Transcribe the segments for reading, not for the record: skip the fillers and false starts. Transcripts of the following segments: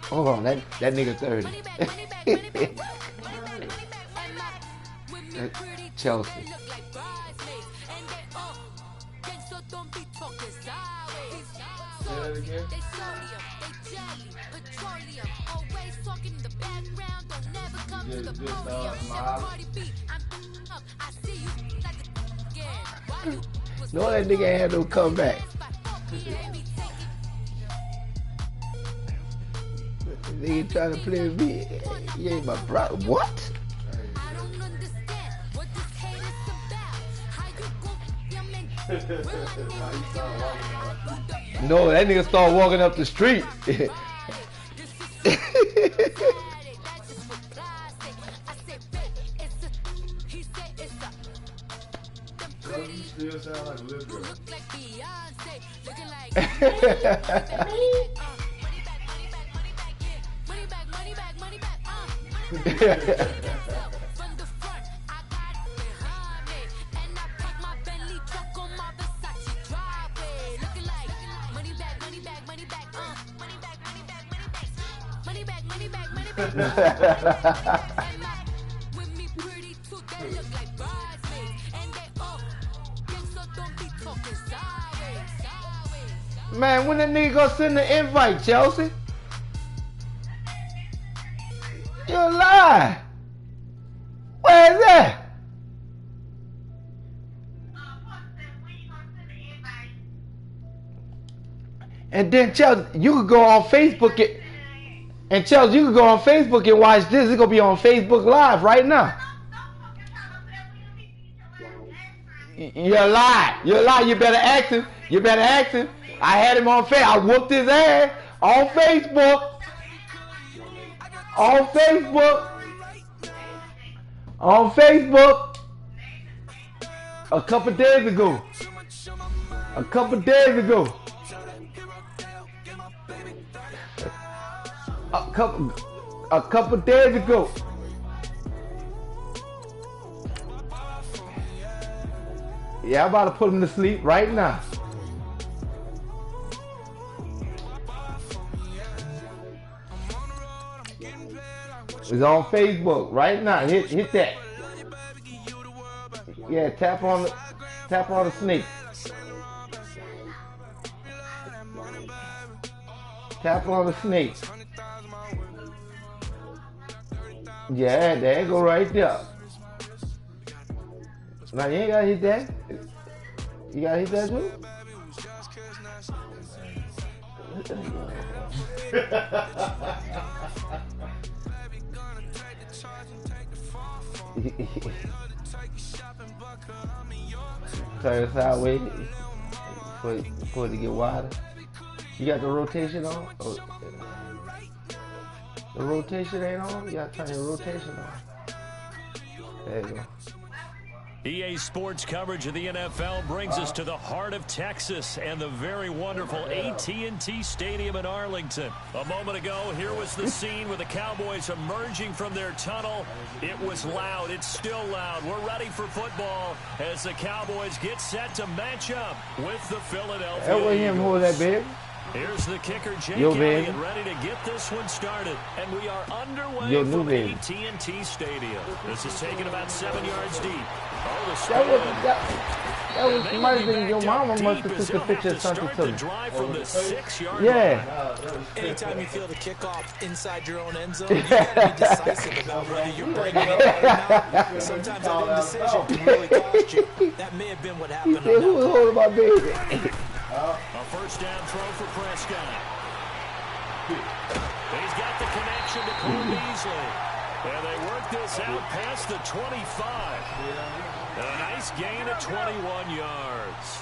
Hold on, that nigga 30. Chelsea. Say that again. No, that nigga ain't had no comeback. Nigga trying to play with me. He ain't my brother. What? No, that nigga started walking up the street. You still sound like a little girl. Man, when that nigga gonna send the invite, Chelsea? You a lie. Where is that? And then Chelsea, you could go on Facebook and Chelsea, you could go on Facebook and watch this. It's gonna be on Facebook Live right now. You're a lie. You're a lie. You better ask him. You better ask him. I had him on Facebook. I whooped his ass on Facebook. On Facebook. On Facebook. A couple days ago. A couple days ago. A couple days ago. Yeah, I'm about to put him to sleep right now. It's on Facebook right now. Hit that. Yeah, tap on the snake. Tap on the snake. Yeah, there you go right there. Now you ain't gotta hit that. You gotta hit that too? Turn it sideways for it to get wider. You got the rotation on? Oh, the rotation ain't on? You gotta turn your rotation on. There you go. EA Sports coverage of the NFL brings us to the heart of Texas and the very wonderful AT&T Stadium in Arlington. A moment ago, here was the scene with the Cowboys emerging from their tunnel. It was loud. It's still loud. We're ready for football as the Cowboys get set to match up with the Philadelphia That was him who that big. Here's the kicker, Jake Elliott, ready to get this one started. And we are underway from AT&T Stadium. This is taken about 7 yards deep. Oh, that was might have been your mama must have took a picture of something to me. Yeah. Anytime you feel the kickoff inside your own end zone, you gotta be decisive about whether you're bringing it up or not. Sometimes that indecision can really cost you. That may have been what happened. Who was holding my baby? A first down throw for Prescott. He's got the connection to Cole Beasley. And they work this out past the 25. And a nice gain of 21 yards.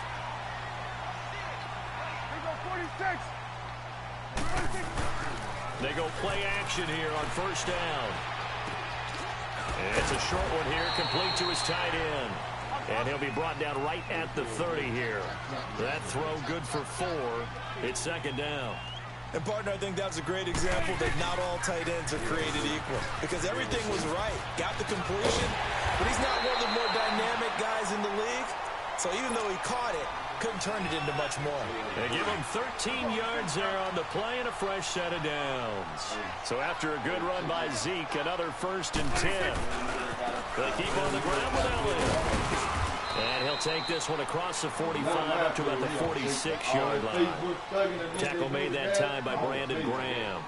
They go play action here on first down. It's a short one here, complete to his tight end. And he'll be brought down right at the 30 here. That throw good for 4. It's second down. And, partner, I think that's a great example that not all tight ends are created equal. Because everything was right. Got the completion, but he's not one of the more dynamic guys in the league. So even though he caught it, couldn't turn it into much more. They give him 13 yards there on the play and a fresh set of downs. So after a good run by Zeke, another 1st and 10. They keep on the ground with Elliott. And he'll take this one across the 45 up to about the 46-yard line. Tackle made that time by Brandon Graham.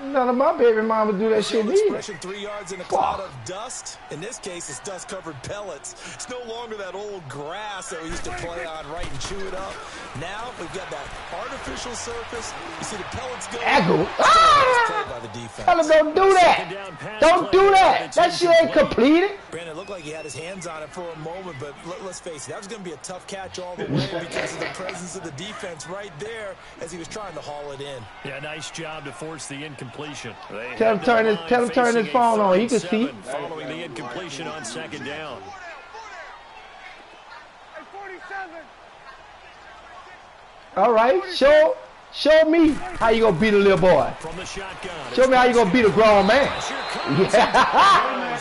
None of my baby mama do that shit either. 3 yards in a cloud of dust. In this case, it's dust-covered pellets. It's no longer that old grass that we used to play on, right, and chew it up. Now we've got that artificial surface. You see the pellets go. By the defense. Tell him don't do that. Don't do that. That shit ain't completed. Brandon, it looked like he had his hands on it for a moment, but let's face it, that was going to be a tough catch all the way because of the presence of the defense right there as he was trying to haul it in. Yeah, nice job to force the incompletion. Tell him turn his phone on. He can see. Following the incompletion on 2nd down. All right, show me how you gonna beat a little boy. From the shotgun. Show me how you gonna beat a grown man. Yeah.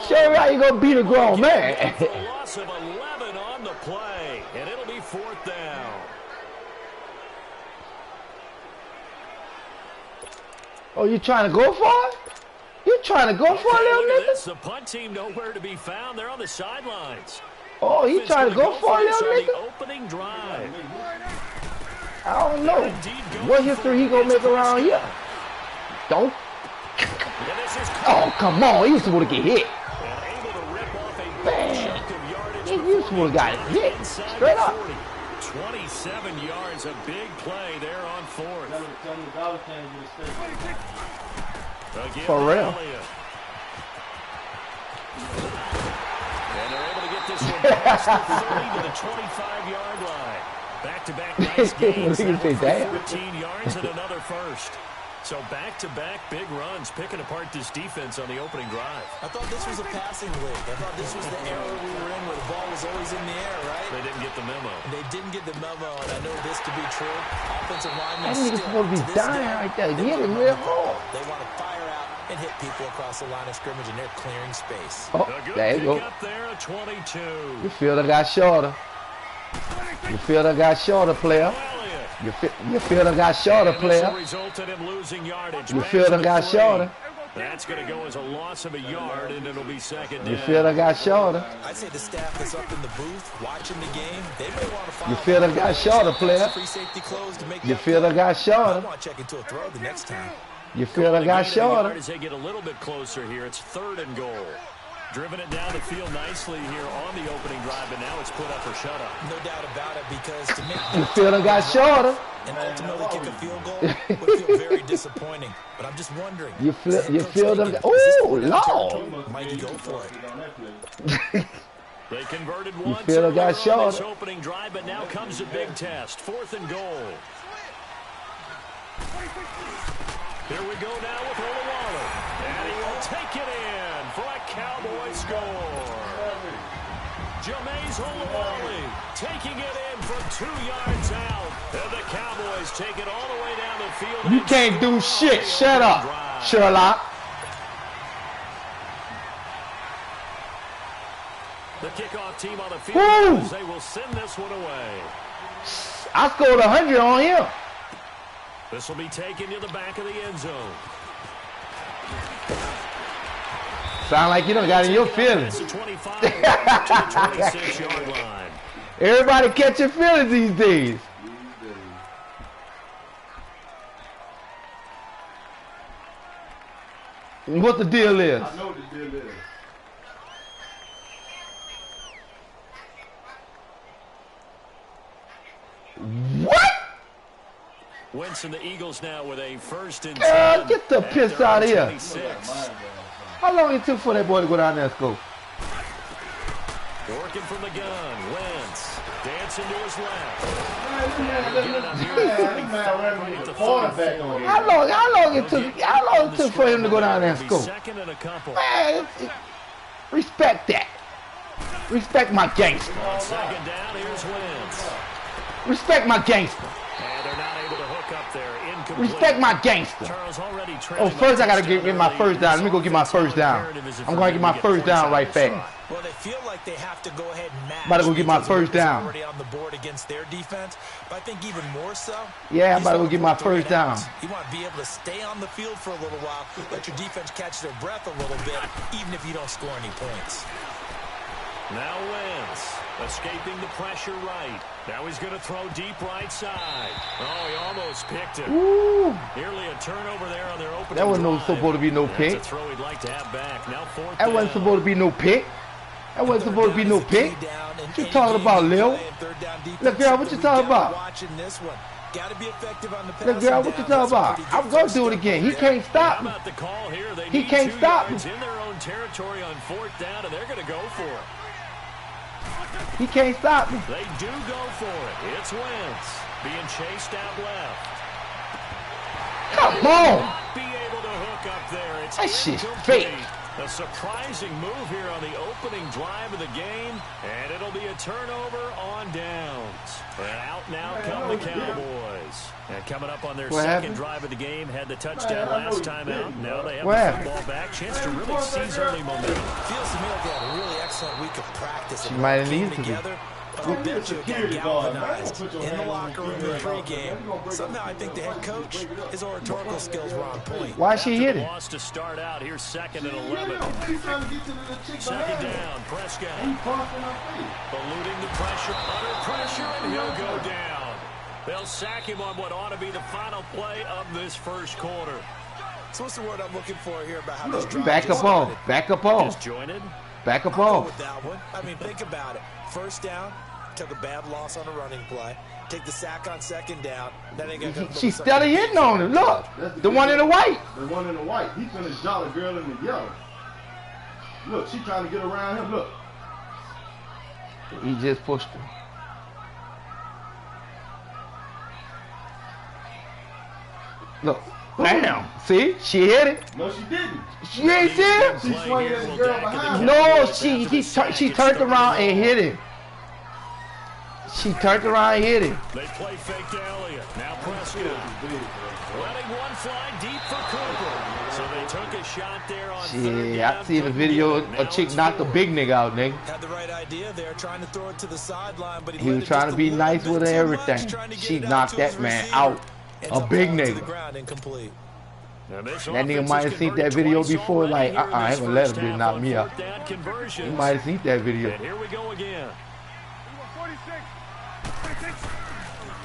Show me how you gonna beat a grown man. Loss of 11 on the play, and it'll be 4th down. Oh, you trying to go for it? You trying to go for it, little nigga? The punt team nowhere to be found. They're on the sidelines. Oh, he trying to go for it, little nigga? Opening drive. I don't know. What history he gonna make around here? Don't. Oh, come on. He was supposed to get hit. Man. He was supposed to get hit. Straight up. 27 yards, a big play there on 4th. For real. And they're able to get this one past the 30 to the 25-yard line. Back-to-back nice games. 14 yards and another 1st. So back-to-back big runs, picking apart this defense on the opening drive. I thought this was a passing league. I thought this was the era we were in where the ball was always in the air, right? They didn't get the memo. They didn't get the memo, and I know this to be true. Offensive linemen that nigga's supposed to be dying right there. He hit him real hard. They want to fire out and hit people across the line of scrimmage, and they're clearing space. Oh, there you go. Up there at 22. You feel the guy shorter. You feel the guy shorter, player. You feel the guy shorter, player. You feel the guy shorter. That's going to go as a loss of a yard, and it'll be 2nd down. You feel the guy shorter. I'd say the staff that's up in the booth watching the game, they may want to follow. You feel the guy shorter, player. You feel the guy shorter. I want to check into a throw the next time. You feel the guy shorter. As they get a little bit closer here, it's 3rd and goal. Driven it down the field nicely here on the opening drive, but now it's put up or shut up. No doubt about it, because to make you feel the guy shorter and ultimately kick a field goal would feel very disappointing. But I'm just wondering. You feel the guy. Oh, Lord. Might he go for it? They converted you once feel the guy shorter. this opening drive, but now comes a big test. 4th and goal. Here we go now with Olawale. And he will take it in for a Cowboy score. Jameis Olawale taking it in from 2 yards out. And the Cowboys take it all the way down the field. You can't do shit. Shut up, Sherlock. The kickoff team on the field, they will send this one away. I scored 100 on him. This will be taken to the back of the end zone. Sound like you done got in your feelings. 25 to the 26-yard line. Everybody catching feelings these days. What the deal is? I know what the deal is. What? Wentz and the Eagles now with a 1st and 10. Get the piss out of here. 26. How long it took for that boy to go down there and score? Working from the gun. Wentz dancing to his left. How long it took for him to go down there and score? Second and a couple. Man, respect that. Respect my gangster. On 2nd down, here's Wentz. Respect my gangster. And they're not able to hook up there. Incomplete. Respect my gangster. Charles already Oh, first I gotta get my first down. Let me go get my first down. I'm gonna get my first down right fast. Well, they feel like like they have to go ahead and match. I'm about to go get my first down. Already on the board against their defense, but I think even more so. Yeah, I'm about to go get my first down. You want to be able to stay on the field for a little while, let your defense catch their breath a little bit, even if you don't score any points. Now Wentz escaping the pressure right. Now he's going to throw deep right side. Oh, he almost picked it. Ooh. Nearly a turnover there on their opening That wasn't drive. supposed to be no pick. That's a throw he'd like to have back. Now fourth That wasn't supposed to be no pick. That wasn't supposed to be no pick. What you talking about, Lil? Look, girl, what you talking about? Look, girl, what you talking about? I'm going to do it again. He can't stop me. How about the call here? They He need can't 2 stop yards me. in their own territory on fourth down, and they're going to go for it. He can't stop me. They do go for it. It's Wentz being chased out left. Come on. Be able to hook up there. It's That shit's incomplete. fake. A surprising move here on the opening drive of the game, and it'll be a turnover on downs. And out now come the Cowboys. And coming up on their What second happened? drive of the game, had the touchdown last time out. Now they have What the happened? football back. Chance to really seize early momentum. Feels to me like they had a really excellent week of practice. She might have needed to be. together. I bet you got galvanized in the locker room in the pregame. Somehow I think the head coach, his oratorical skills were on point. Why she hit it? Lost to start out here, second and 11. He's trying to get to the chick Second down, Prescott. He parked in my face. Eluding the pressure, under pressure, and he'll go down. They'll sack him on what ought to be the final play of this first quarter. So what's the word I'm looking for here about how this drive Back up started? off. Back up off. Disjointed. Back up I'll go off. with that one. I mean, think about it. First down, took a bad loss on a running play. Take the sack on second down. Then they got She's steady hitting on him. Look. The one in the white. The one in the white. He's gonna jolly girl in the yellow. Look, she's trying to get around him. Look. He just pushed her. Look. Bam. See? She hit it. No, she didn't. She ain't see it? She swung at the girl behind. No, she turned around and hit him. She turned around and hit him. They play fake to Elliott. Now Prescott. Letting one fly deep for Cooper. So they took a shot there on third Shit, down. I see the video. A chick knocked a big nigga out, nigga. Had the right idea there, trying to throw it to the sideline, but He was trying to be nice with her and everything. She knocked that man out. A big nigga. And this That nigga offense might has have seen that converted video twice before, already like, here in I this ain't gonna let first him half knock on me out. fourth down He conversions. might have seen that video. And here we go again.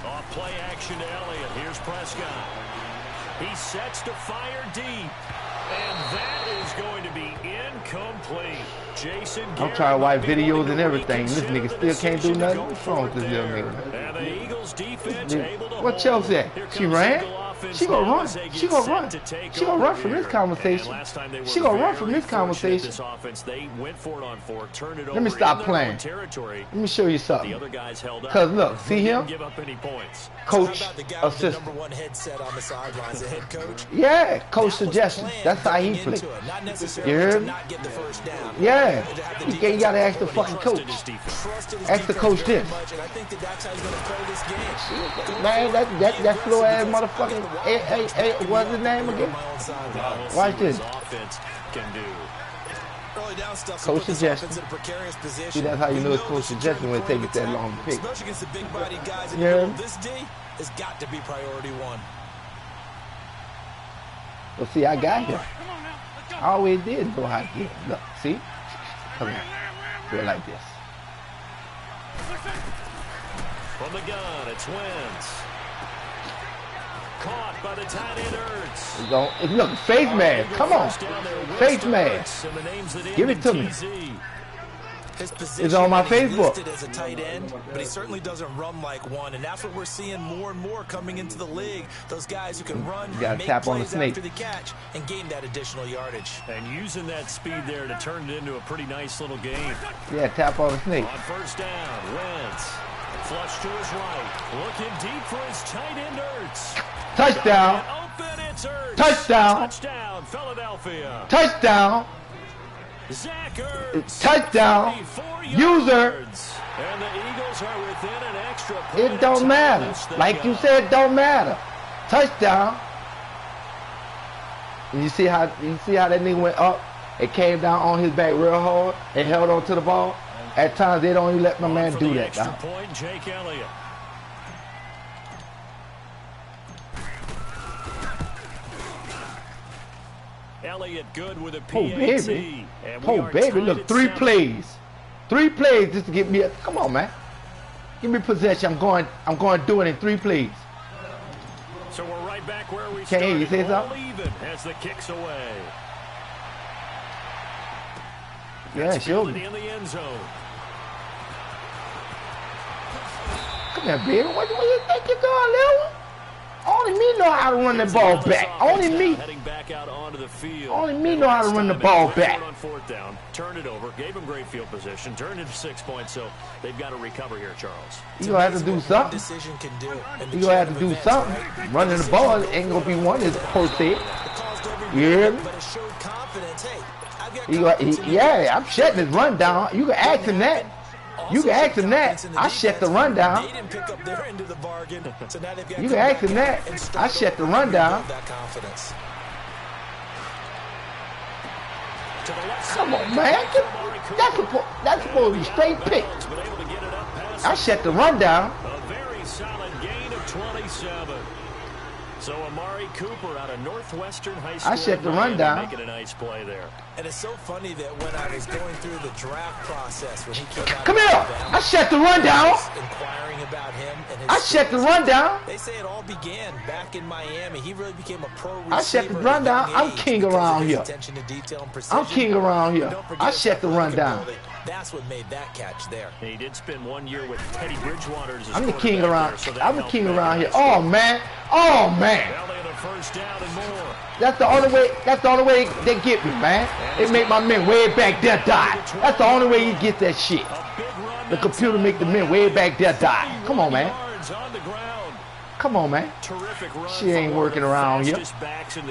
Off play action to Elliott. Here's Prescott. He sets to fire deep. And that is going to be incomplete. Jason I'm trying to watch videos and everything. This nigga still can't do nothing. What's wrong with this little nigga? And the Eagles defense able to What hold. Chelsea at? Here She comes ran? Eagle offense She gonna now run. as they She get gonna set run. to take She gonna over run from this here. conversation. And last time they were She gonna run from very this fortunate, conversation. This offense, they went for it on fourth, turned it Let me over stop in their playing. own territory. Let me show you The something. other guys held up. Cause look, see Didn't him? give up any points. Coach, How about the guy with the assistant. number one headset on the sidelines, the head coach? Yeah, coach That was the suggestions. plan That's how he going play. into it, not necessarily You heard to me? not get the first down. Yeah, But to have the you defense gotta ask the ability, fucking Trusted coach. his defense. trusted his Ask the defense coach very this. much, and I think that's how he's going to play this game. Man, that slow ass motherfucking what's his name again? Watch this. Offense can do. Early down stuff, Coach put this suggestion. offense in a precarious position. See, that's how you We know it's know coach this is suggestion when it turning take it that point long to of pick. attack, especially against the big body guys in Yeah. the middle. This D has got to be priority one. Well, see, I got him. I always did know how to get him. Look, see? Come here. Do it like this. From the gun, it's Wentz. Caught by the tight end Ertz. It's on, look, face mask. Come on. Face mask. Give it to me. His position It's on my that he's Facebook. listed as a tight end, but he certainly doesn't run like one, and that's what we're seeing more and more coming into the league. Those guys who can run, You gotta make tap on the plays snake. after the catch, and gain that additional yardage. And using that speed there to turn it into a pretty nice little game. Yeah, tap on the snake. On first down, Wentz. Flush to his right. Looking deep for his tight end Ertz. Touchdown. Open, it's Ertz. Touchdown. Touchdown, Philadelphia. Touchdown. Zach Ertz. Touchdown. 34 User. yards. And the Eagles are within an extra point It don't of time. matter. This thing Like you up. said, it don't matter. Touchdown. And you see how that nigga went up? It came down on his back real hard and held on to the ball. At times, they don't even let my man do that. Extra point, Jake Elliott. Elliott good with a PAT. Oh, baby. Oh, baby. Look, 3 plays. 3 plays just to get me a... Come on, man. Give me possession. I'm going to do it in 3 plays. So we're right back where we Can't hear you say started. something? Even as the kicks away. Yeah, sure. In the end zone. Come here, baby. Where do you think you're going, Lil? Only me know how to run the ball back. Only me. Heading back out onto the field. Only me know how to run the ball back. On 4th down, turned it over, gave him great field position, turned it to 6 points. So they've got to recover here, Charles. You gonna have to do something. You gonna have to do something. Running the ball ain't gonna be one is per se. You hear me? Yeah, I'm shutting his run down. You can ask him that. You can ask him that. I shut the run down. You can ask him that. I shut the run down. Come on, man. That's supposed to be straight pick. I shut the run down. A very solid gain of 27. So Amari Cooper out of Northwestern High School. I shut the run down. Making a nice play there. And it's so funny that when I was going through the draft process, when he came out, come here. I shut the run down. Inquiring about him and his I shut the run down. They say it all began back in Miami. He really became a pro receiver. I shut the run down. I'm king around here. I'm king around here. I shut the run down. That's what made that catch there. He did spend 1 year with Teddy Bridgewater as his I'm the king around. there, so I'm the king around here. Oh man. Oh man. First down and more. That's the only way. That's the only way they get me, man. They make my men way back there die. That's the only way you get that shit. The computer make the men way back there die. Come on, man. Come on, man. She ain't working around here.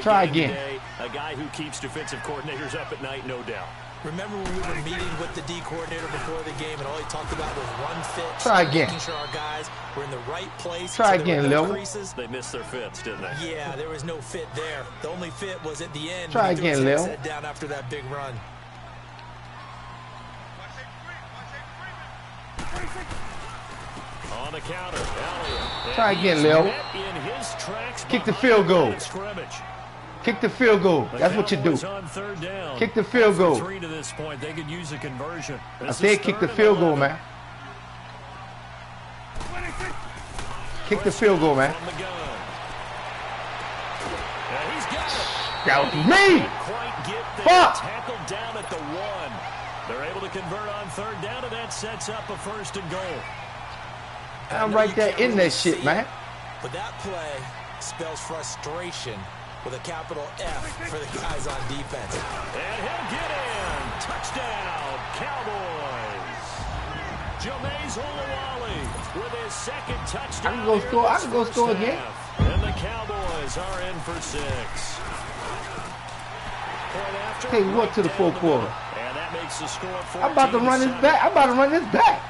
Try again. A guy who keeps defensive coordinators up at night, no doubt. Remember when we were meeting with the D coordinator before the game, and all he talked about was run fits. Try again. Making sure our guys were in the right place. Try again, Lil. They missed their fits, didn't they? Yeah, there was no fit there. The only fit was at the end. Try again, Lil. Head down after that big run. On the counter, Elliott. Try again, Lil. Kick the field goal. Kick the field goal. That's what you do. Kick the field goal. To this point, they could use a conversion. I said kick the field goal, man. Kick the field goal, man. That was me. Fuck. Tackled down at the 1. They're able to convert on 3rd down, and that sets up a 1st and goal. I'm right there in that shit, man. But that play spells frustration with a capital F for the guys on defense. And he'll get in. Touchdown, Cowboys. Jameis Olawale with his 2nd touchdown. I can go score. I can go score again. And the Cowboys are in for 6. Hey, what to the 4th quarter? And that makes the score 14. I'm about to run this back. I'm about to run this back.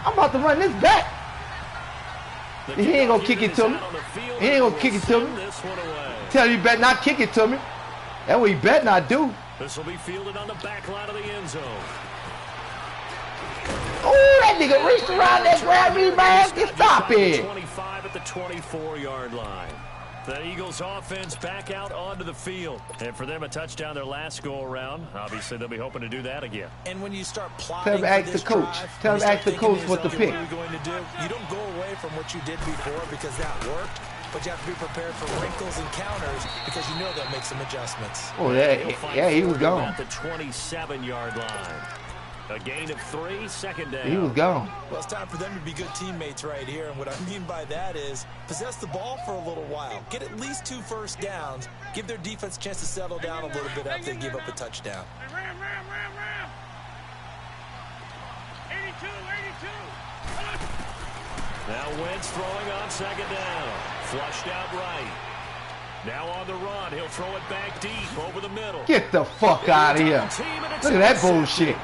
I'm about to run this back. He ain't gonna kick it to me. He ain't gonna kick it to me. Tell you better not kick it to me. That's what you better not do. This will be fielded on the back line of the end zone. Oh, that nigga reached around there, grabbed me, man. Just stop it. 25 at the 24-yard line. The Eagles offense back out onto the field. And for them, a touchdown their last go-around. Obviously, they'll be hoping to do that again. And when you start plotting, tell them to ask the coach. Tell them to ask the coach what to pick. What are you going to do? You don't go away from what you did before because that worked. But you have to be prepared for wrinkles and counters because you know they'll make some adjustments. Oh, yeah, he was gone. At the 27-yard line. A gain of 3, 2nd down. He was gone. Well, it's time for them to be good teammates right here. And what I mean by that is possess the ball for a little while. Get at least 2 first downs. Give their defense a chance to settle down a little bit after they give up a touchdown. Ram. 82. Now Wentz throwing on 2nd down. Flushed out right. Now on the run. He'll throw it back deep over the middle. Get the fuck out of here. Look at that bullshit.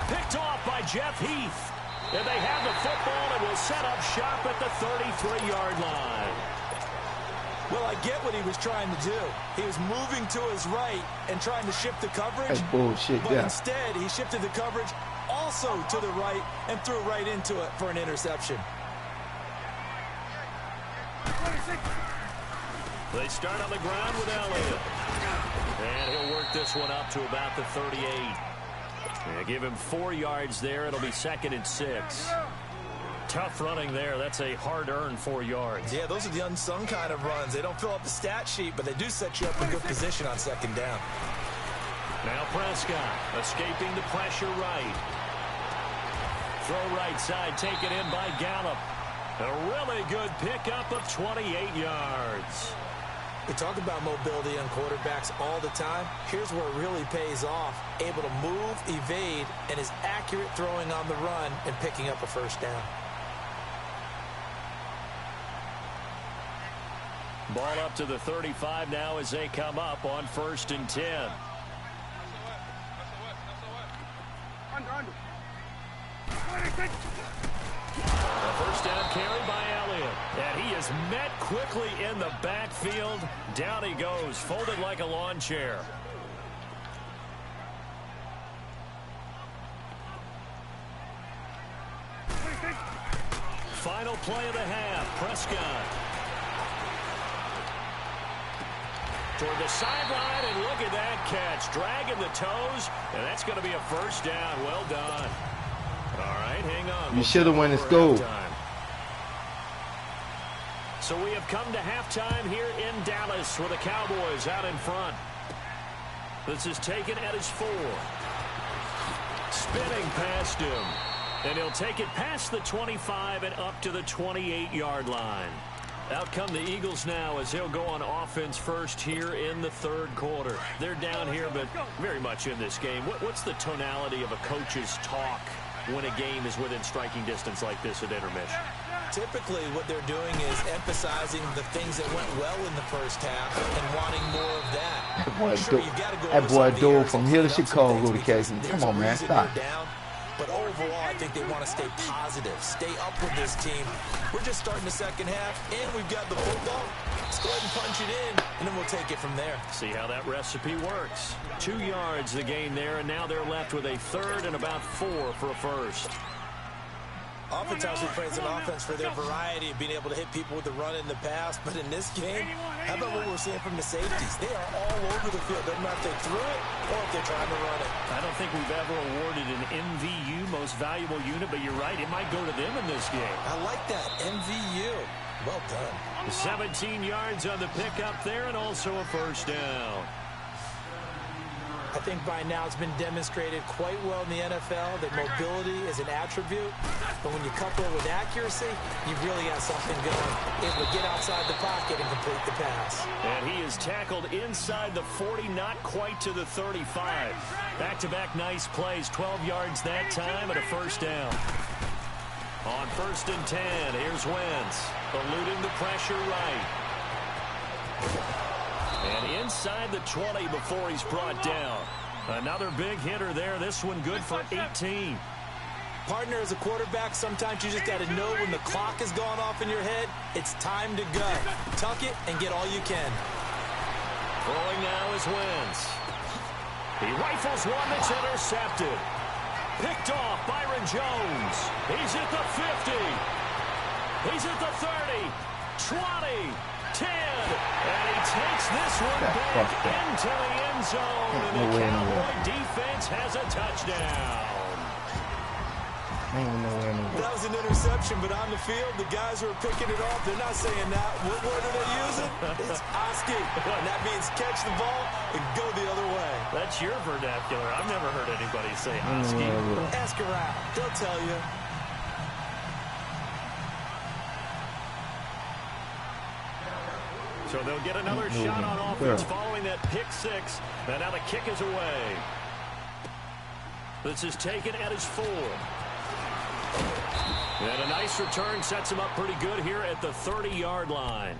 Picked off by Jeff Heath. And they have the football and will set up shop at the 33-yard line. Well, I get what he was trying to do. He was moving to his right and trying to shift the coverage. That's bullshit, but yeah. instead, he shifted the coverage all also to the right and threw right into it for an interception. They start on the ground with Elliott. And he'll work this one up to about the 38. Yeah, give him 4 yards there. It'll be 2nd and 6. Tough running there. That's a hard-earned 4 yards. Yeah, those are the unsung kind of runs. They don't fill up the stat sheet, but they do set you up in good position on 2nd down. Now Prescott escaping the pressure right. Throw right side, taken in by Gallup. A really good pickup of 28 yards. We talk about mobility on quarterbacks all the time. Here's where it really pays off. Able to move, evade, and is accurate throwing on the run and picking up a 1st down. Ball up to the 35 now as they come up on 1st and 10. A 1st down carry by Elliott. And he is met quickly in the backfield. Down he goes, folded like a lawn chair. Final play of the half. Prescott toward the sideline, and look at that catch. Dragging the toes, and that's going to be a 1st down. Well done. All right, hang on. You should have went to school. So we have come to halftime here in Dallas with the Cowboys out in front. This is taken at his 4. Spinning past him. And he'll take it past the 25 and up to the 28-yard line. Out come the Eagles now as they'll go on offense first here in the 3rd quarter. They're down here, but very much in this game. What's the tonality of a coach's talk when a game is within striking distance like this at intermission? Typically, what they're doing is emphasizing the things that went well in the 1st half and wanting more of that. That boy Dole from here to Chicago to catch him. Come on, man, stop. But overall, I think they want to stay positive, stay up with this team. We're just starting the 2nd half, and we've got the football. Let's go ahead and punch it in, and then we'll take it from there. See how that recipe works. 2 yards the gain there, and now they're left with a 3rd and about 4 for a 1st. Oftentimes we praise an offense for their variety of being able to hit people with the run in the pass, but in this game, how about what we're seeing from the safeties? They are all over the field. Doesn't matter if they threw it or if they're trying to run it. I don't think we've ever awarded an MVU, most valuable unit, but you're right, it might go to them in this game. I like that, MVU. Well done. 17 yards on the pickup there and also a 1st down. I think by now it's been demonstrated quite well in the NFL that mobility is an attribute, but when you couple it with accuracy, you've really got something going. Able to get outside the pocket and complete the pass. And he is tackled inside the 40, not quite to the 35. Back-to-back nice plays, 12 yards that time and a 1st down. On 1st and 10, here's Wentz, eluding the pressure right. And inside the 20 before he's brought down. Another big hitter there. This one good for 18. Partner, as a quarterback, sometimes you just got to know when the clock has gone off in your head, it's time to go. Tuck it and get all you can. Throwing now is Wentz. He rifles one that's intercepted. Picked off Byron Jones. He's at the 50. He's at the 30. 20. 10, and he takes this one back into the end zone, and the Cowboy defense has a touchdown. That was an interception, but on the field, the guys who are picking it off, they're not saying that. What word are they using? It's Oski, and that means catch the ball and go the other way. That's your vernacular. I've never heard anybody say Oski. Ask around. They'll tell you. So they'll get another shot on offense following that pick 6. And now the kick is away. This is taken at his 4. And a nice return sets him up pretty good here at the 30-yard line.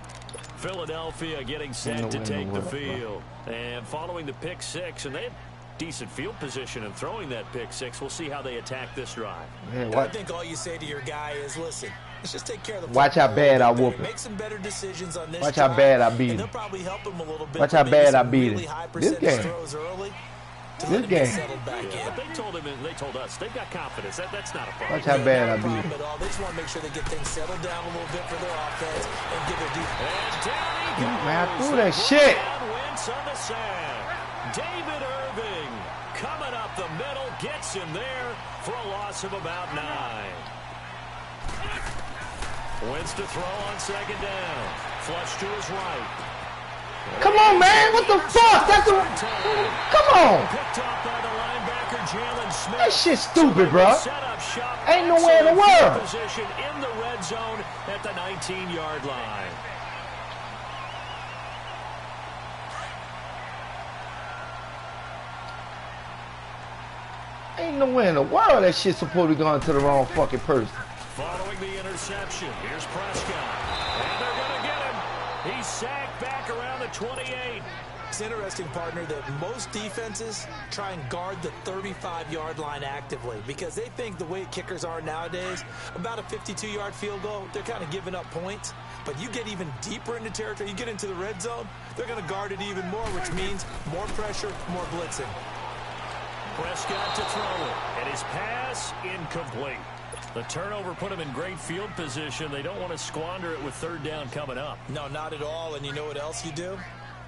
Philadelphia getting set to take the field. And following the pick 6, and they have decent field position in throwing that pick 6. We'll see how they attack this drive. I think all you say to your guy is, listen, let's just take care of the watch how bad I whoop him. Make some better decisions on this. Watch how bad I beat him. They'll probably help him a little bit. Watch how bad I beat him. This game. to Good let him game. get settled back in. But they told us they've got confidence. That's not a problem. Watch how bad I Not a problem beat. at all. They just want to make sure they get things settled down a little bit for their offense and give their defense. And down he goes. Man, I threw that shit. Wentz on the sack. David Irving coming up the middle, gets him there for a loss of about 9. Wentz to throw on second down. Flush to his right. Come on, man. What the fuck? That's a... Come on. Picked off by the linebacker Jalen Smith. That shit's stupid, bro. Set up shop. Ain't nowhere in the Excellent world. Position in the red zone at the 19-yard line. Ain't nowhere in the world that shit's supposed to be going to the wrong fucking person. Following the interception, here's Prescott. And they're going to get him. He's sacked back around the 28. It's interesting, partner, that most defenses try and guard the 35-yard line actively because they think the way kickers are nowadays, about a 52-yard field goal, they're kind of giving up points. But you get even deeper into territory, you get into the red zone, they're going to guard it even more, which means more pressure, more blitzing. Prescott to throw it, and his pass incomplete. The turnover put him in great field position. They don't want to squander it with third down coming up. No, not at all. And you know what else you do?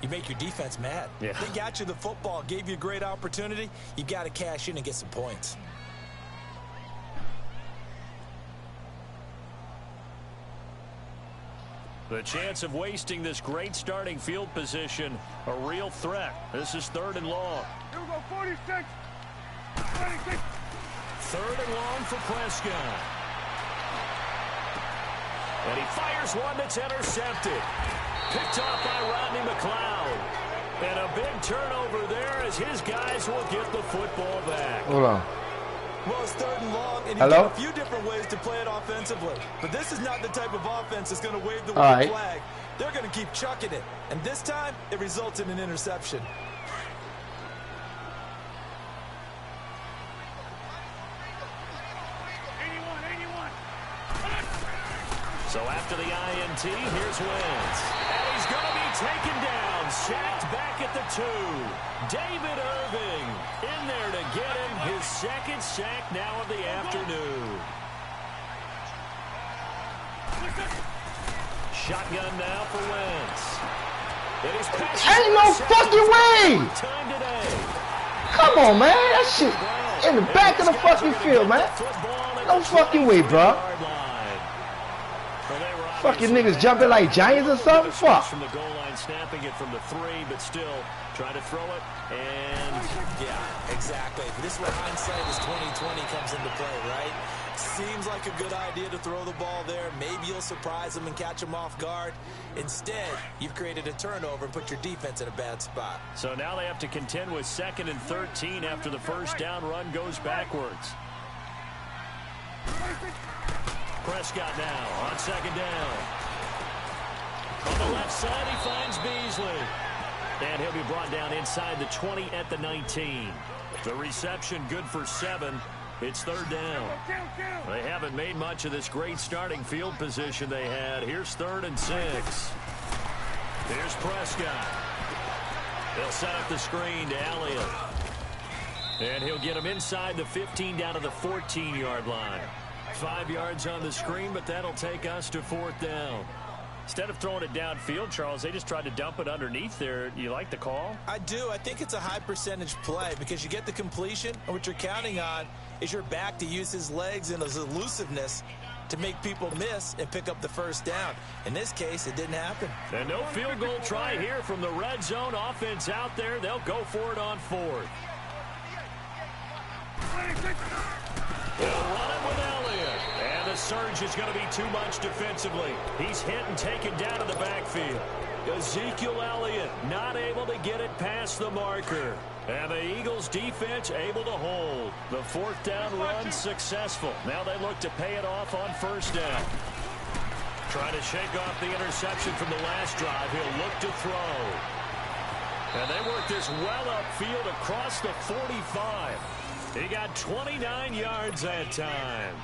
You make your defense mad. Yeah. They got you the football, gave you a great opportunity. You got to cash in and get some points. The chance of wasting this great starting field position, a real threat. This is 3rd and long. Here we go, 46. 46. 3rd and long for Prescott. And he fires one that's intercepted. Picked off by Rodney McLeod. And a big turnover there as his guys will get the football back. Hold on. Well, it's 3rd and long, and you Hello? got a few different ways to play it offensively. But this is not the type of offense that's going to wave the All right. flag. They're going to keep chucking it. And this time, it results in an interception. So after the INT, here's Wentz. And he's going to be taken down, sacked back at the 2. David Irving in there to get him his 2nd sack now of the afternoon. Shotgun now for Wentz. And he's Ain't no fucking way. time today. Come on, man. That shit in the back of the fucking field, man. No fucking way, bro. Fucking niggas jumping like giants or something? Fuck. From the goal line, snapping it from the 3, but still trying to throw it. And Yeah, exactly. This is where hindsight is 20/20 comes into play, right? Seems like a good idea to throw the ball there. Maybe you'll surprise them and catch them off guard. Instead, you've created a turnover and put your defense in a bad spot. so now they have to contend with 2nd and 13 after the first down run goes backwards. Prescott now on 2nd down. On the left side, he finds Beasley. And he'll be brought down inside the 20 at the 19. The reception good for 7. It's 3rd down. They haven't made much of this great starting field position they had. Here's 3rd and 6. Here's Prescott. They'll set up the screen to Elliott. And he'll get him inside the 15 down to the 14-yard line. 5 yards on the screen, but that'll take us to 4th down. Instead of throwing it downfield, Charles, they just tried to dump it underneath there. You like the call? I do. I think it's a high percentage play because you get the completion, and what you're counting on is your back to use his legs and his elusiveness to make people miss and pick up the first down. In this case, it didn't happen. And no field goal try here from the red zone offense out there. They'll go for it on 4th. They'll run it with Elliott. And the surge is going to be too much defensively. He's hit and taken down to the backfield. Ezekiel Elliott not able to get it past the marker. And the Eagles defense able to hold. The 4th down run successful. Now they look to pay it off on 1st down. Trying to shake off the interception from the last drive. He'll look to throw. And they work this well upfield across the 45. He got 29 yards that time.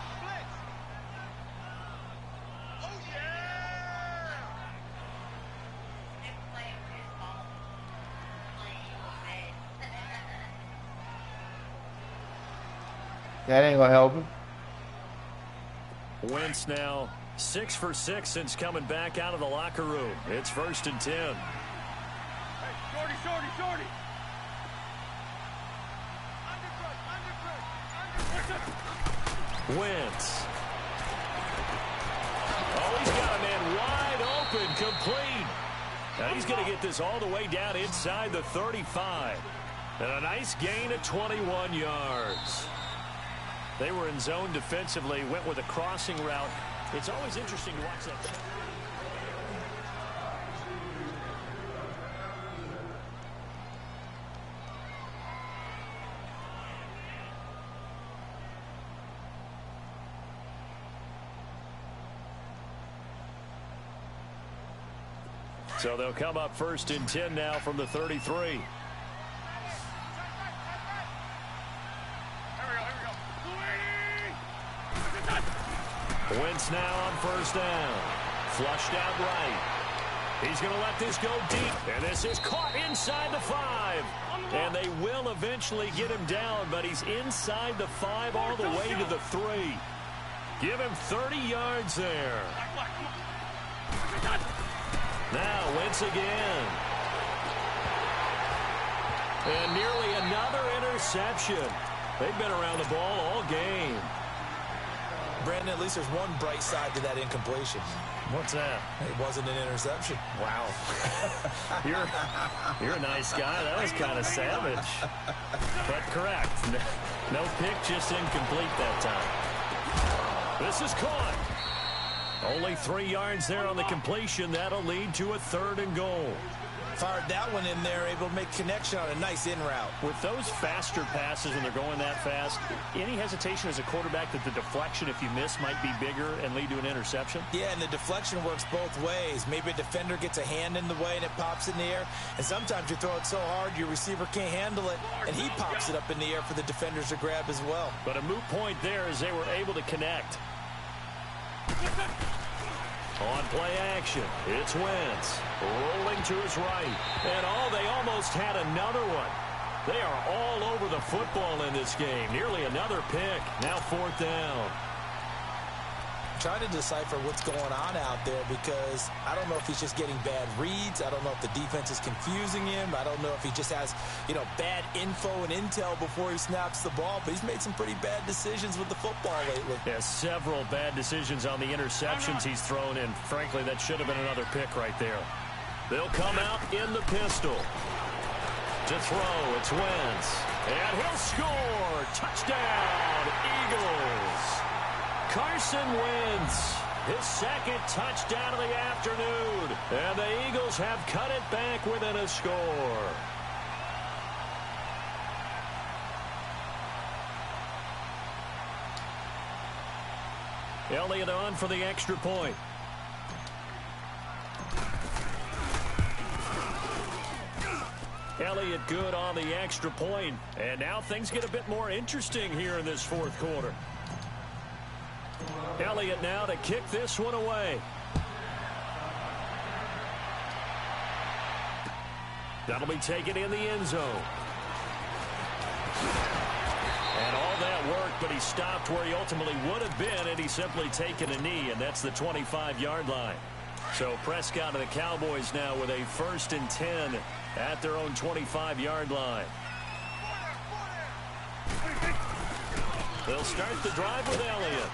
That ain't going to help him. Wentz now 6 for 6 since coming back out of the locker room. It's 1st and 10. Hey, shorty. Wentz. Oh, he's got a man wide open, complete. Now he's going to get this all the way down inside the 35. And a nice gain of 21 yards. They were in zone defensively, went with a crossing route. It's always interesting to watch that. So they'll come up 1st and 10 now from the 33. Wentz now on 1st down. Flushed out right. He's going to let this go deep. And this is caught inside the 5. And they will eventually get him down, but he's inside the 5 all the way to the 3. Give him 30 yards there. Now Wentz again. And nearly another interception. They've been around the ball all game. Brandon, at least there's one bright side to that incompletion. What's that? It wasn't an interception. Wow. You're a nice guy. That was kind of savage. But correct. No pick, just incomplete that time. This is caught. Only 3 yards there on the completion. That'll lead to a 3rd and goal. Fired that one in there, able to make connection on a nice in route. With those faster passes when they're going that fast, any hesitation as a quarterback that the deflection, if you miss, might be bigger and lead to an interception? Yeah, and the deflection works both ways. Maybe a defender gets a hand in the way and it pops in the air. And sometimes you throw it so hard your receiver can't handle it, and he pops it up in the air for the defenders to grab as well. But a moot point there as they were able to connect. On play action, it's Wentz rolling to his right. And they almost had another one. They are all over the football in this game. Nearly another pick. Now 4th down. Trying to decipher what's going on out there because I don't know if he's just getting bad reads. I don't know if the defense is confusing him. I don't know if he just has, bad info and intel before he snaps the ball. But he's made some pretty bad decisions with the football lately. Yeah, several bad decisions on the interceptions he's thrown in. Frankly, that should have been another pick right there. They'll come out in the pistol. To throw, it's Wentz. And he'll score. Touchdown, Eagles. Carson Wentz, his 2nd touchdown of the afternoon. And the Eagles have cut it back within a score. Elliott on for the extra point. Elliott good on the extra point. And now things get a bit more interesting here in this 4th quarter. Elliott now to kick this one away. That'll be taken in the end zone. And all that work, but he stopped where he ultimately would have been, and he's simply taken a knee, and that's the 25-yard line. So Prescott and the Cowboys now with a 1st and 10 at their own 25-yard line. They'll start the drive with Elliott.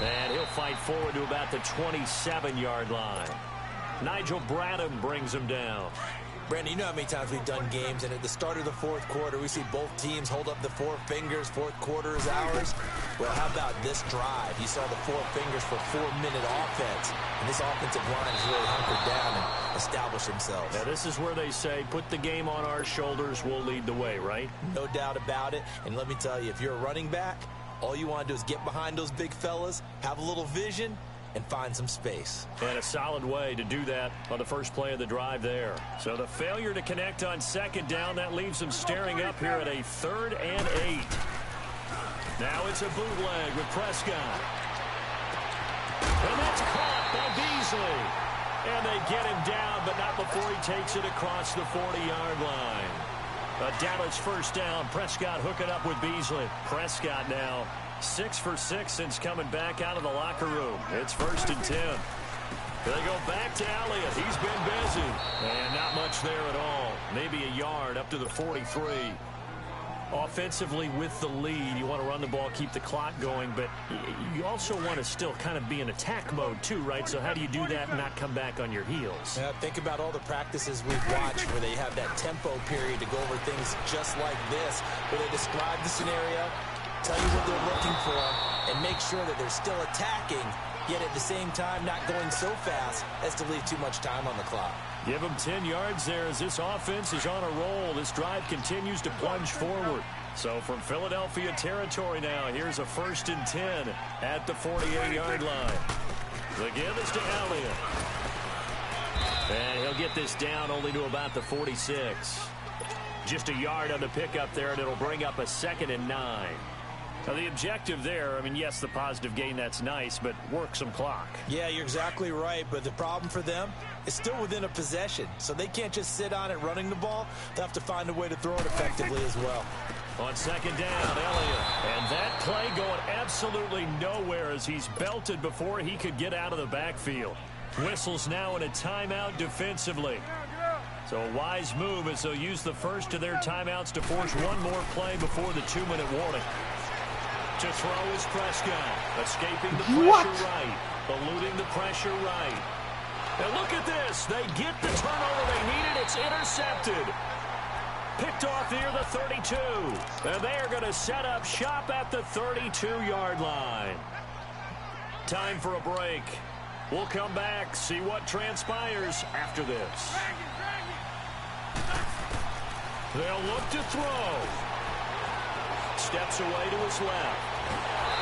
And he'll fight forward to about the 27-yard line. Nigel Bradham brings him down. Brandon, you know how many times we've done games, and at the start of the 4th quarter, we see both teams hold up the 4 fingers, 4th quarter is ours. Well, how about this drive? You saw the 4 fingers for 4-minute offense, and this offensive line has really hunkered down and established themselves. Now, this is where they say, put the game on our shoulders, we'll lead the way, right? No doubt about it, and let me tell you, if you're a running back, all you want to do is get behind those big fellas, have a little vision, and find some space. And a solid way to do that on the first play of the drive there. So the failure to connect on 2nd down, that leaves them staring up here at a 3rd and 8. Now it's a bootleg with Prescott. And that's caught by Beasley. And they get him down, but not before he takes it across the 40-yard line. A Dallas first down. Prescott hooking up with Beasley. Prescott now 6 for 6 since coming back out of the locker room. It's 1st and 10. They go back to Elliott. He's been busy. And not much there at all. Maybe a yard up to the 43. Offensively with the lead, you want to run the ball, keep the clock going, but you also want to still kind of be in attack mode too, right? So how do you do that and not come back on your heels? Yeah, think about all the practices we've watched where they have that tempo period to go over things just like this, where they describe the scenario, tell you what they're looking for, and make sure that they're still attacking, yet at the same time not going so fast as to leave too much time on the clock. Give them 10 yards there as this offense is on a roll. This drive continues to plunge forward. So from Philadelphia territory now, here's a 1st and 10 at the 48-yard line. The give is to Elliott. And he'll get this down only to about the 46. Just a yard on the pickup there, and it'll bring up a 2nd and 9. Now, the objective there, I mean, yes, the positive gain, that's nice, but work some clock. Yeah, you're exactly right, but the problem for them is still within a possession, so they can't just sit on it running the ball. They'll have to find a way to throw it effectively as well. On 2nd down, Elliott. And that play going absolutely nowhere as he's belted before he could get out of the backfield. Whistles now in a timeout defensively. So a wise move as they'll use the first of their timeouts to force one more play before the 2-minute warning. To throw is Prescott, escaping the pressure right, eluding the pressure right. And look at this. They get the turnover they needed. It's intercepted. Picked off near the 32. And they are going to set up shop at the 32-yard line. Time for a break. We'll come back, see what transpires after this. They'll look to throw. Steps away to his left.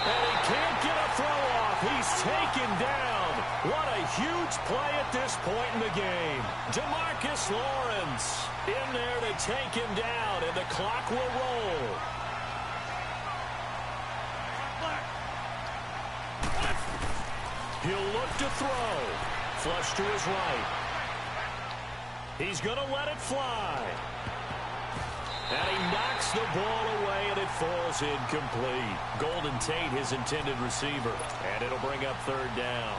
And he can't get a throw off. He's taken down. What a huge play at this point in the game. DeMarcus Lawrence in there to take him down, and the clock will roll. He'll look to throw. Flush to his right. He's going to let it fly. And he knocks the ball away, and it falls incomplete. Golden Tate, his intended receiver. And it'll bring up 3rd down.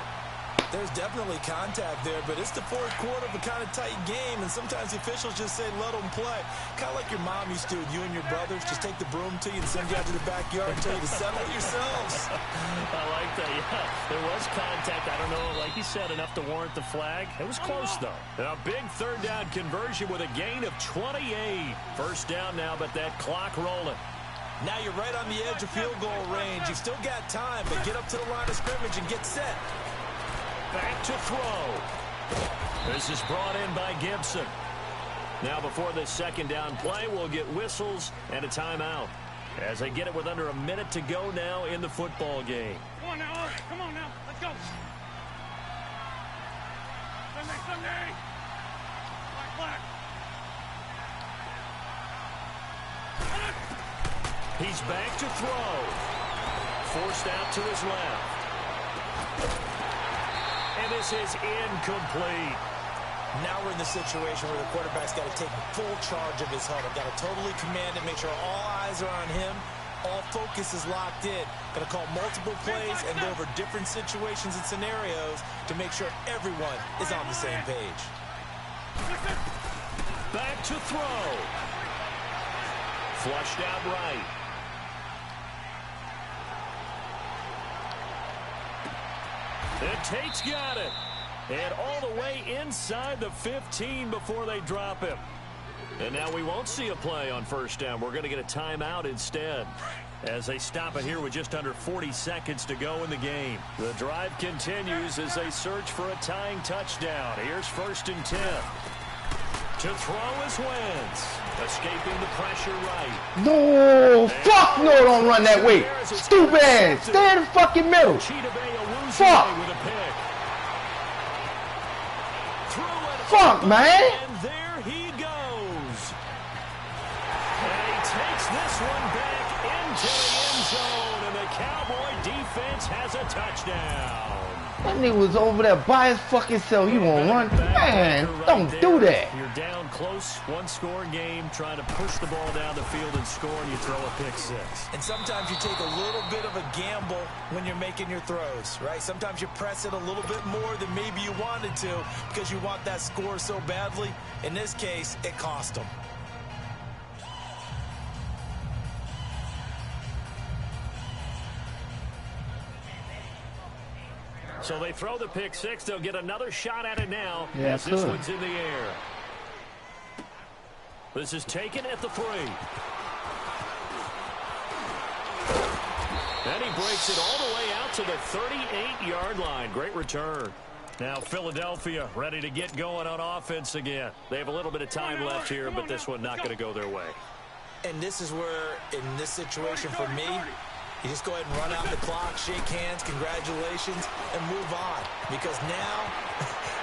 There's definitely contact there, but it's the 4th quarter of a kind of tight game, and sometimes the officials just say, let them play. Kind of like your mom used to with you and your brothers. Just take the broom to you and send you out to the backyard and tell you to settle it yourselves. I like that, yeah. There was contact. I don't know, like you said, enough to warrant the flag. It was close, though. A big 3rd down conversion with a gain of 28. 1st down now, but that clock rolling. Now you're right on the edge of field goal range. You've still got time, but get up to the line of scrimmage and get set. Back to throw. This is brought in by Gibson. Now before this 2nd down play, we'll get whistles and a timeout as they get it with under a minute to go now in the football game. Come on now, come on now, let's go. Sunday. Black. He's back to throw. Forced out to his left. And this is incomplete. Now we're in the situation where the quarterback's got to take full charge of his huddle. Got to totally command it, make sure all eyes are on him. All focus is locked in. Got to call multiple plays and go over different situations and scenarios to make sure everyone is on the same page. Back to throw. Flushed out right. And Tate's got it. And all the way inside the 15 before they drop him. And now we won't see a play on 1st down. We're going to get a timeout instead as they stop it here with just under 40 seconds to go in the game. The drive continues as they search for a tying touchdown. Here's 1st and 10. To throw is Wentz. Escaping the pressure right. No, fuck no, don't run that way. Stupid ass. Stay in the fucking middle. Fuck. Fuck, man. And there he goes. And he takes this one back into the end zone, and the Cowboy defense has a touchdown. That nigga was over there by his fucking self. He won't run. Man, don't do that. You're down close, one-score game, trying to push the ball down the field and score, and you throw a pick six. And sometimes you take a little bit of a gamble when you're making your throws, right? Sometimes you press it a little bit more than maybe you wanted to because you want that score so badly. In this case, it cost them. So they throw the pick six. They'll get another shot at it now as this one's in the air. This is taken at the 3. And he breaks it all the way out to the 38-yard line. Great return. Now Philadelphia ready to get going on offense again. They have a little bit of time left here, but this one not going to go their way. And this is where, in this situation for me, you just go ahead and run out the clock, shake hands, congratulations, and move on. Because now,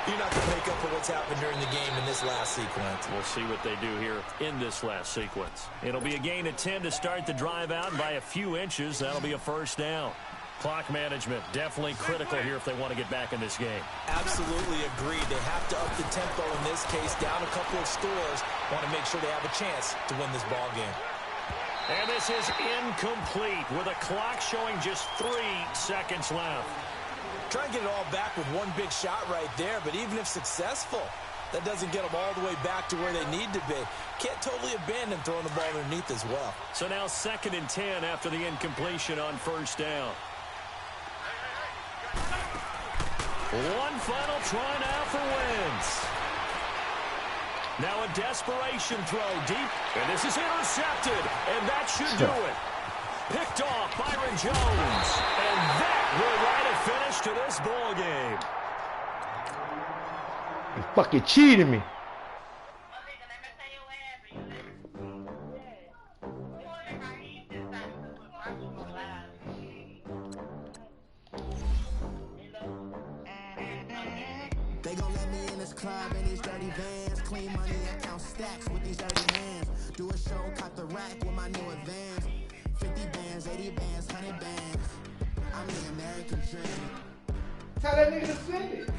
you're not going to make up for what's happened during the game in this last sequence. We'll see what they do here in this last sequence. It'll be a gain of 10 to start the drive out, and by a few inches, that'll be a first down. Clock management, definitely critical here if they want to get back in this game. Absolutely agreed. They have to up the tempo in this case, down a couple of scores. Want to make sure they have a chance to win this ball game. And this is incomplete with a clock showing just 3 seconds left. Try and get it all back with one big shot right there, but even if successful, that doesn't get them all the way back to where they need to be. Can't totally abandon throwing the ball underneath as well. So now 2nd and 10 after the incompletion on first down. One final try now for Wentz. Now a desperation throw deep, and this is intercepted, and that should do it. Picked off Byron Jones, and that will write a finish to this ball game. You fucking cheated me. They gon' let me in this club in these dirty vans. Clean money, I count stacks with these dirty hands. Do a show, caught the rack with my new advance. 50 bands, 80 bands, 100 bands. I'm the American dream. Tell that nigga to send it.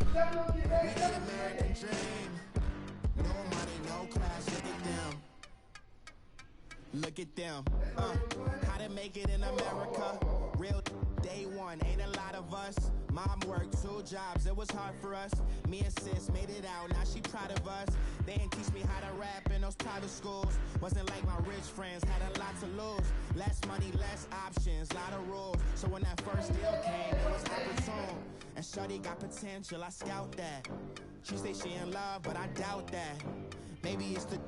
We the American dream. No money, no class, look at them. Look at them. How to make it in America. Real day one, ain't a lot of us. Mom worked 2 jobs, it was hard for us. Me and sis made it out, now she proud of us. They didn't teach me how to rap in those private schools. Wasn't like my rich friends, had a lot to lose. Less money, less options, lot of rules. So when that first deal came, it was opportune. And shorty got potential, I scout that. She say she in love, but I doubt that. Maybe it's the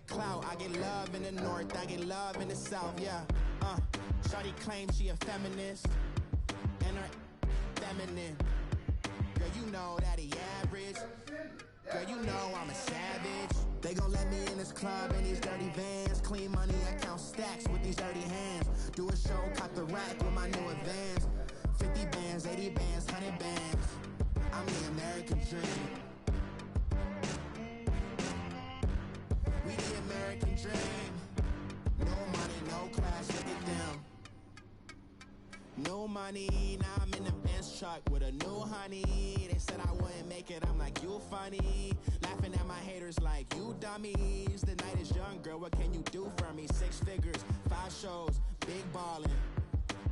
clout. I get love in the north, I get love in the south, yeah. Shorty claims she a feminist, and her feminine. Girl, you know that he average. Girl, you know I'm a savage. They gon' let me in this club in these dirty vans. Clean money, I count stacks with these dirty hands. Do a show, caught the rack with my new advance. 50 bands, 80 bands, 100 bands. I'm the American dream. We the American dream. No money, no class, look at them. No money, now I'm in the Benz truck with a new honey. They said I wouldn't make it, I'm like, you funny. Laughing at my haters like, you dummies. The night is young, girl, what can you do for me? 6 figures, 5 shows, big ballin'.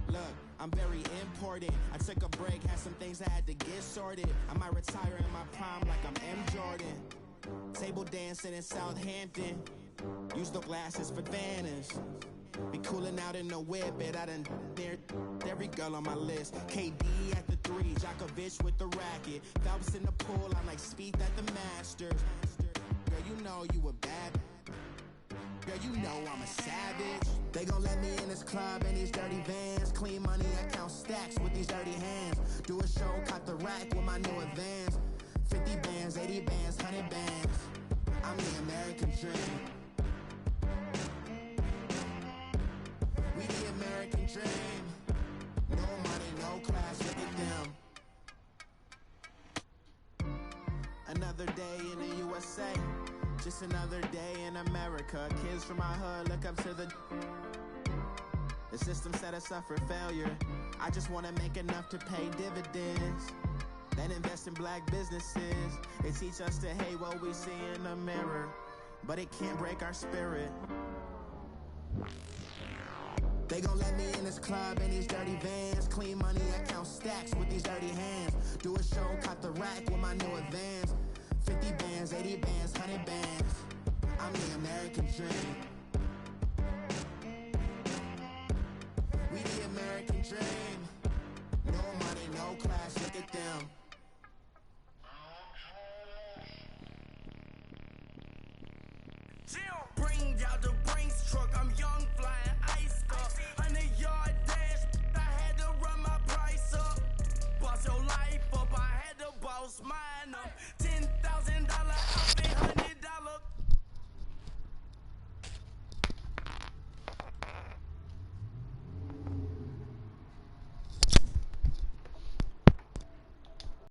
Look, I'm very important. I took a break, had some things I had to get sorted. I might retire in my prime like I'm M. Jordan. Table dancing in Southampton. Use the glasses for Vannas. Be cooling out in the whip, but I done there every girl on my list. KD at the 3, Djokovic with the racket. Phelps in the pool, I'm like Speed at the Masters. Girl, you know you a bad. Girl, you know I'm a savage. They gon' let me in this club in these dirty vans. Clean money, I count stacks with these dirty hands. Do a show, caught the rack with my new advance. 50 bands, 80 bands, 100 bands. I'm the American dream. We the American dream. No money, no class, look at them. Another day in the USA. Just another day in America. Kids from my hood look up to the... The system set us up for failure. I just want to make enough to pay dividends. Then invest in black businesses. They teach us to hate what we see in the mirror, but it can't break our spirit. They gon' let me in this club in these dirty vans. Clean money, I count stacks with these dirty hands. Do a show, caught the rack with my new advance. 50 bands, 80 bands, 100 bands. I'm the American dream. We the American dream.